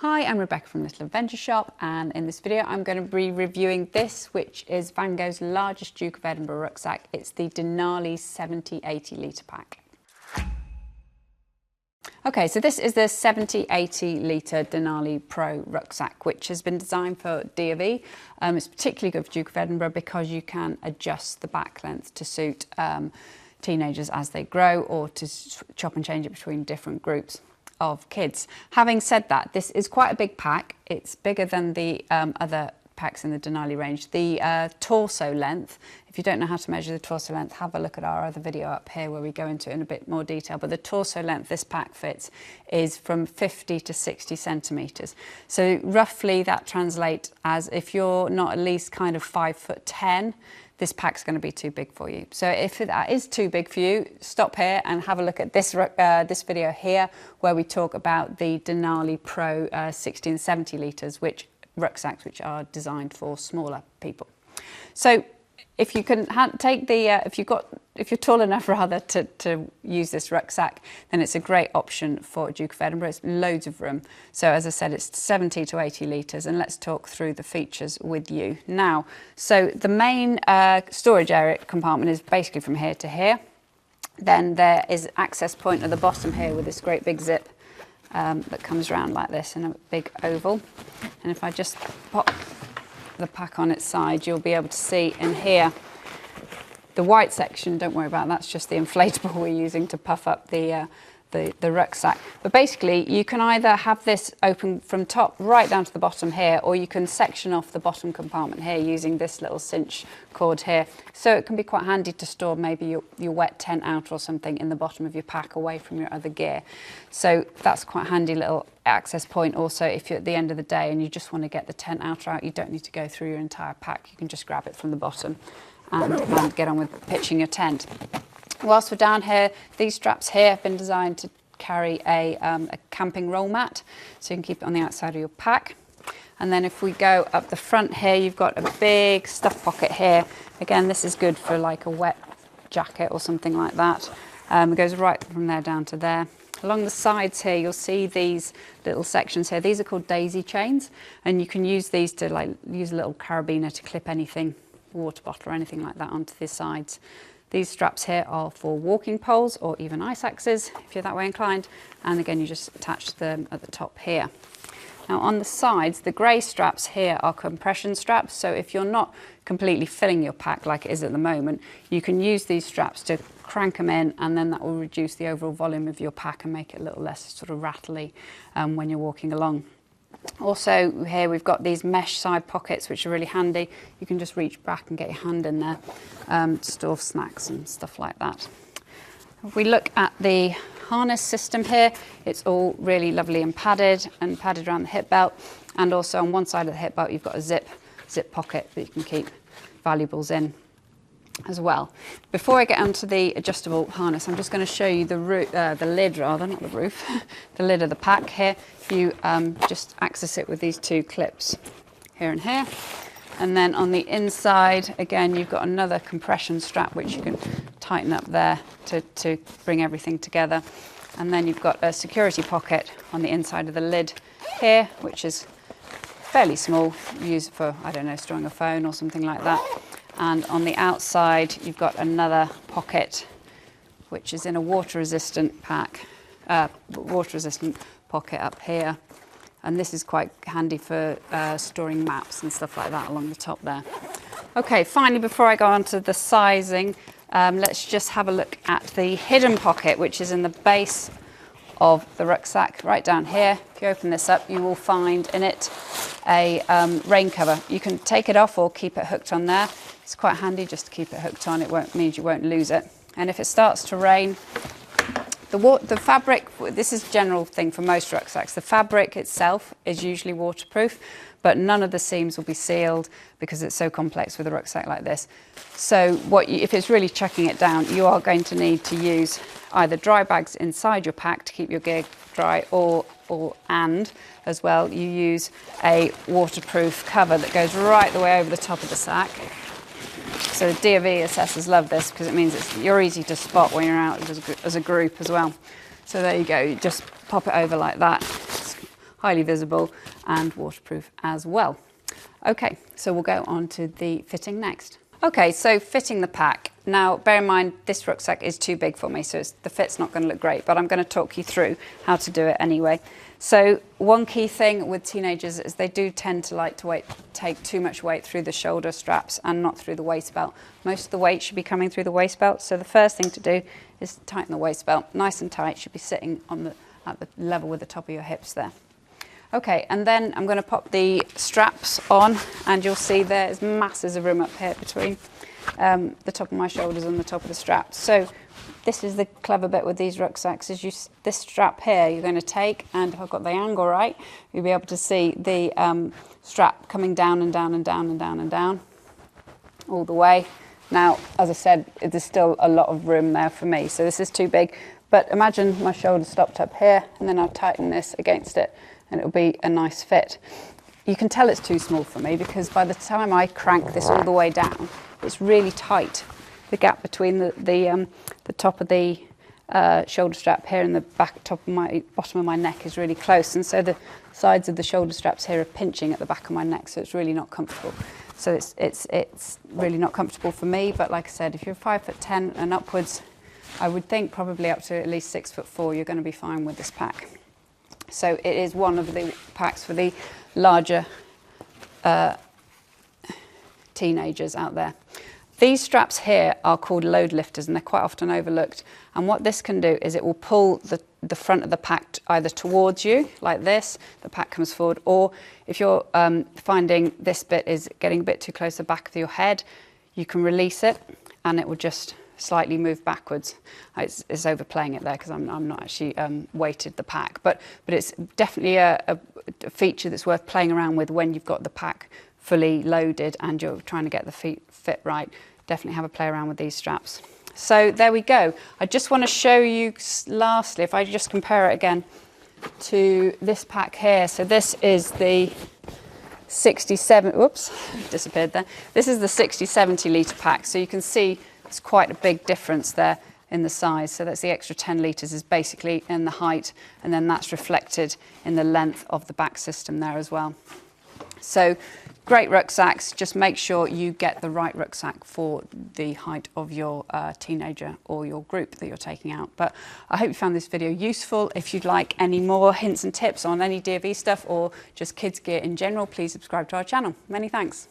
Hi, I'm Rebecca from Little Adventure Shop, and in this video I'm going to be reviewing this, which is Vango's largest Duke of Edinburgh rucksack. It's the Denali 70-80 litre pack. Okay, so this is the 70-80 litre Denali Pro rucksack, which has been designed for D&V. It's particularly good for Duke of Edinburgh because you can adjust the back length to suit teenagers as they grow, or to chop and change it between different groups of kids. Having said that, this is quite a big pack. It's bigger than the other packs in the Denali range. The torso length, if you don't know how to measure the torso length, have a look at our other video up here where we go into it in a bit more detail. But the torso length this pack fits is from 50 to 60 centimetres. So roughly that translates as, if you're not at least kind of 5'10", this pack's going to be too big for you. So if that is too big for you, stop here and have a look at this this video here, where we talk about the Denali Pro 60 and 70 litres, rucksacks which are designed for smaller people. So if you can take the if you're tall enough rather to use this rucksack, then it's a great option for Duke of Edinburgh. It's loads of room. So as I said, it's 70 to 80 litres, and let's talk through the features with you now. So the main storage area compartment is basically from here to here. Then there is access point at the bottom here with this great big zip that comes around like this in a big oval. And if I just pop the pack on its side, you'll be able to see in here the white section. Don't worry about that, that's just the inflatable we're using to puff up the rucksack. But basically you can either have this open from top right down to the bottom here, or you can section off the bottom compartment here using this little cinch cord here. So it can be quite handy to store maybe your wet tent out or something in the bottom of your pack away from your other gear. So that's quite a handy little access point. Also, if you're at the end of the day and you just want to get the tent outer out, you don't need to go through your entire pack. You can just grab it from the bottom and get on with pitching your tent. Whilst we're down here, these straps here have been designed to carry a camping roll mat, so you can keep it on the outside of your pack. And then if we go up the front here, you've got a big stuff pocket here. Again, this is good for like a wet jacket or something like that. It goes right from there down to there. Along the sides here, you'll see these little sections here. These are called daisy chains, and you can use these to use a little carabiner to clip anything, water bottle or anything like that, onto the sides. These straps here are for walking poles or even ice axes if you're that way inclined, and again you just attach them at the top here. Now on the sides, the grey straps here are compression straps, so if you're not completely filling your pack like it is at the moment, you can use these straps to crank them in, and then that will reduce the overall volume of your pack and make it a little less sort of rattly when you're walking along. Also here we've got these mesh side pockets which are really handy. You can just reach back and get your hand in there to store snacks and stuff like that. If we look at the harness system here, it's all really lovely and padded around the hip belt, and also on one side of the hip belt you've got a zip pocket that you can keep valuables in as well. Before I get onto the adjustable harness, I'm just going to show you the lid, rather, not the roof, the lid of the pack here. You just access it with these two clips here and here. And then on the inside, again, you've got another compression strap which you can tighten up there to bring everything together. And then you've got a security pocket on the inside of the lid here, which is fairly small. You use it for, I don't know, storing a phone or something like that. And on the outside, you've got another pocket, which is in a water-resistant pocket up here. And this is quite handy for storing maps and stuff like that along the top there. Okay, finally, before I go on to the sizing, let's just have a look at the hidden pocket, which is in the base of the rucksack, right down here. If you open this up, you will find in it a rain cover. You can take it off or keep it hooked on there. It's quite handy just to keep it hooked on. It means you won't lose it. And if it starts to rain, the fabric, this is a general thing for most rucksacks, the fabric itself is usually waterproof, but none of the seams will be sealed because it's so complex with a rucksack like this. So if it's really chucking it down, you are going to need to use either dry bags inside your pack to keep your gear dry, and as well you use a waterproof cover that goes right the way over the top of the sack. So the D&V assessors love this because it means you're easy to spot when you're out as a group as well. So there you go, you just pop it over like that. It's highly visible and waterproof as well. Okay, so we'll go on to the fitting next. Okay, so fitting the pack. Now, bear in mind, this rucksack is too big for me, so the fit's not going to look great, but I'm going to talk you through how to do it anyway. So one key thing with teenagers is they do tend to take too much weight through the shoulder straps and not through the waist belt. Most of the weight should be coming through the waist belt, so the first thing to do is tighten the waist belt. Nice and tight, should be sitting at the level with the top of your hips there. Okay, and then I'm going to pop the straps on, and you'll see there's masses of room up here between the top of my shoulders and the top of the straps. So this is the clever bit with these rucksacks, is this strap here you're going to take, and if I've got the angle right, you'll be able to see the strap coming down and down and down and down and down all the way. Now, as I said, there's still a lot of room there for me, so this is too big. But imagine my shoulder stopped up here, and then I'll tighten this against it, and it'll be a nice fit. You can tell it's too small for me because by the time I crank this all the way down, it's really tight. The gap between the top of the shoulder strap here and the bottom of my neck is really close, and so the sides of the shoulder straps here are pinching at the back of my neck, so it's really not comfortable. So it's really not comfortable for me. But like I said, if you're 5'10" and upwards, I would think probably up to at least 6'4", you're going to be fine with this pack. So it is one of the packs for the larger teenagers out there. These straps here are called load lifters, and they're quite often overlooked. And what this can do is it will pull the front of the pack either towards you, like this, the pack comes forward, or if you're finding this bit is getting a bit too close to the back of your head, you can release it and it will just slightly move backwards. It's overplaying it there because I'm not actually weighted the pack, but it's definitely a feature that's worth playing around with when you've got the pack fully loaded and you're trying to get the feet fit right. Definitely have a play around with these straps. So there we go. I just want to show you lastly, if I just compare it again to this pack here. So this is the 67, whoops, disappeared there. This is the 60-70 litre pack. So you can see it's quite a big difference there in the size. So that's the extra 10 litres is basically in the height, and then that's reflected in the length of the back system there as well. So great rucksacks. Just make sure you get the right rucksack for the height of your teenager or your group that you're taking out. But I hope you found this video useful. If you'd like any more hints and tips on any DFE stuff or just kids gear in general, please subscribe to our channel. Many thanks.